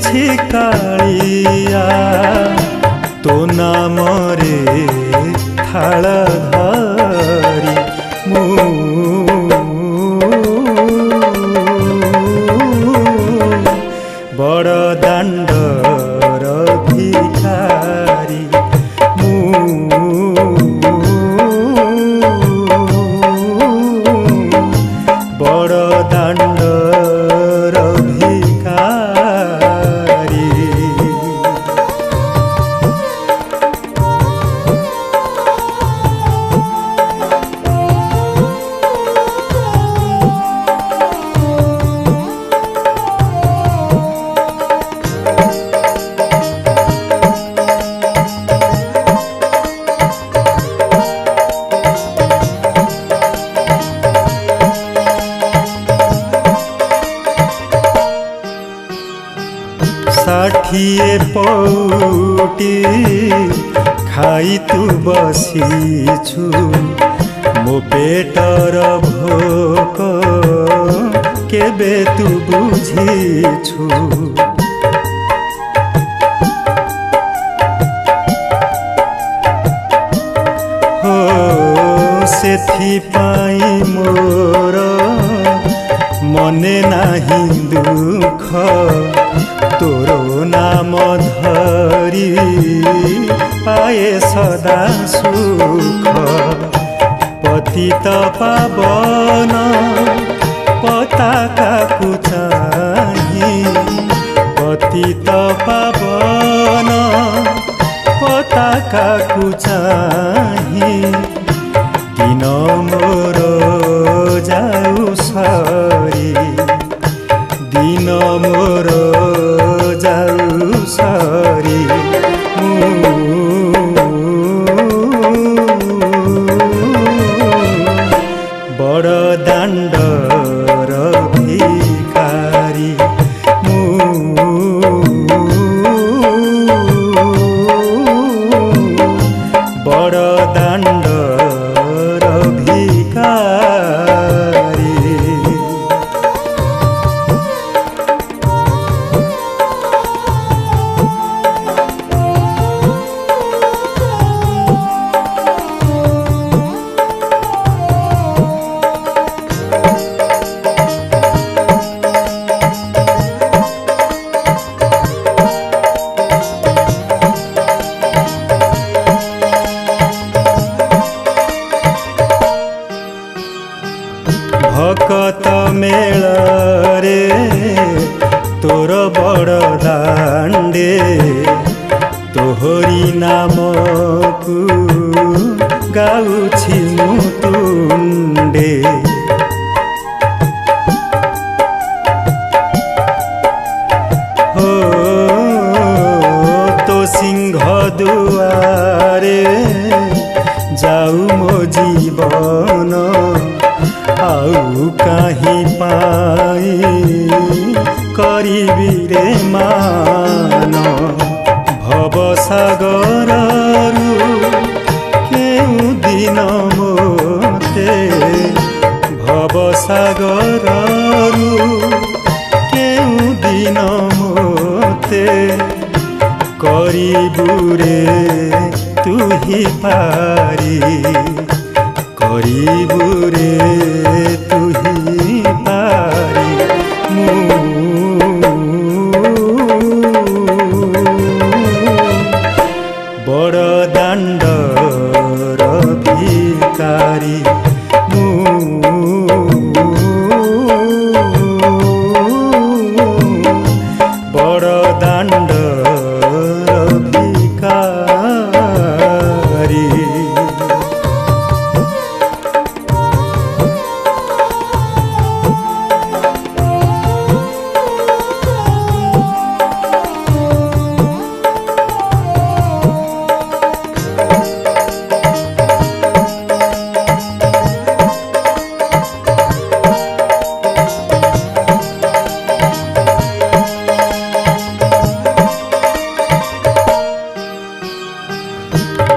देछि कालिया तो नाम रे थाल धरी मु बड़ दांडर भिखारी मु बड़ दांडर भिखारी। षाठिए पौटी खाई तू बसीछु मो पेटर भोक केबे तू बुझीछु। हो सेथिपाई मोर मने नाही दुख तोरो नाम धरी पाए सदा सुख। पतित पावन पताका को चाही पतित पावन पताका को चाही दिन मोर जाऊ सरी दिन मोर जाऊ सरी बड़ दांडर भिखारी मु बड़ दांडर भिखारी। भकत मेल रे तोर बड़ दांडे तोहरी नाम को गाउछि मुतुंडे। हो तो सिंह दुआरे जाऊ मो जीवन आउ कहीं पाई करीबी रे मान भव सागर केउ दिन मोते भव सागर केउ दिन मोते करीबू रे तू ही पारी करीबू रे तू ही पारी मु बड़ दांडर भिखारी मु बड़ दांडर भिखारी।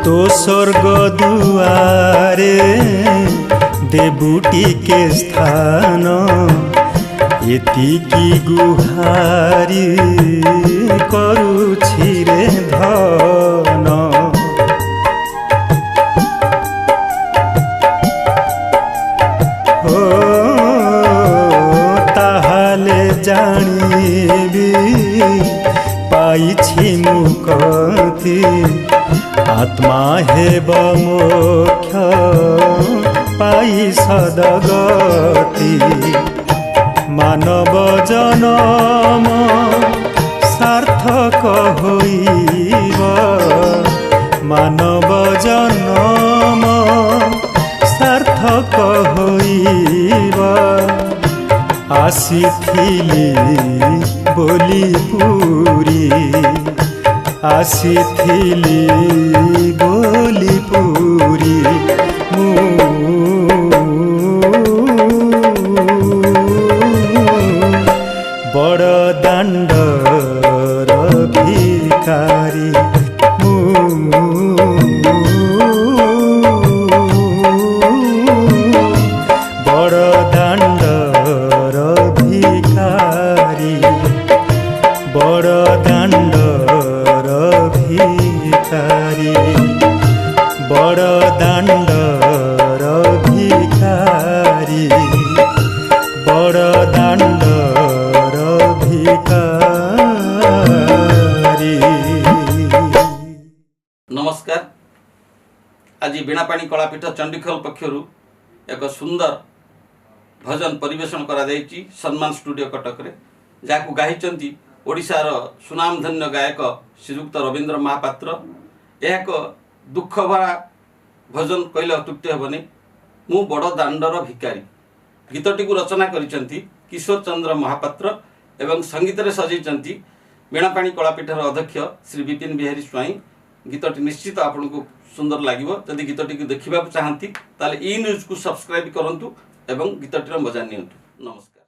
तो स्वर्ग दुआरे देबुटी के स्थान एतिकी गुहारी करुछि रे धन हो ताहाले जानिबी पाइछि मुक्ति आत्मा हेब मोक्ष पाई सदगति मानव जनम सार्थक होइब मानव जनम सार्थक होइब आसिथिली बोली पुरी आसिथिली बोली पुरी बड़ दाण्डर भिकारी बड़ दाण्डर भिकारी बड़ दाण्डर भिकारी बड़ दाण्डर भिकारी बड़ दाण्डर भिकारी। नमस्कार। आज बीणापाणी कलापीठ चंडीखोल पक्षर एक सुंदर भजन परिवेशन करा जायछि सम्मान स्टूडियो कटक रे जाकु गाहिचंती ओडिशार सुनामधन्य गायक श्रीयुक्त रवींद्र महापात्र। एक दुख भरा भजन कहले अत्युक्ति हेबनी मु बड़ दाण्डर भिकारी। गीतटी को रचना करिसंती किशोर चंद्र महापात्र एवं संगीत रे सजैचंती बीणापाणी कलापीठर अध्यक्ष श्री विपिन बिहारी स्वाई। गीतटी निश्चित आपको सुंदर लगिवो। यदि गीतटी को देखिबा चाहती ताले ई न्यूज को सब्सक्राइब करंतु एवं गीतटीर मजा नियंतु। नमस्कार।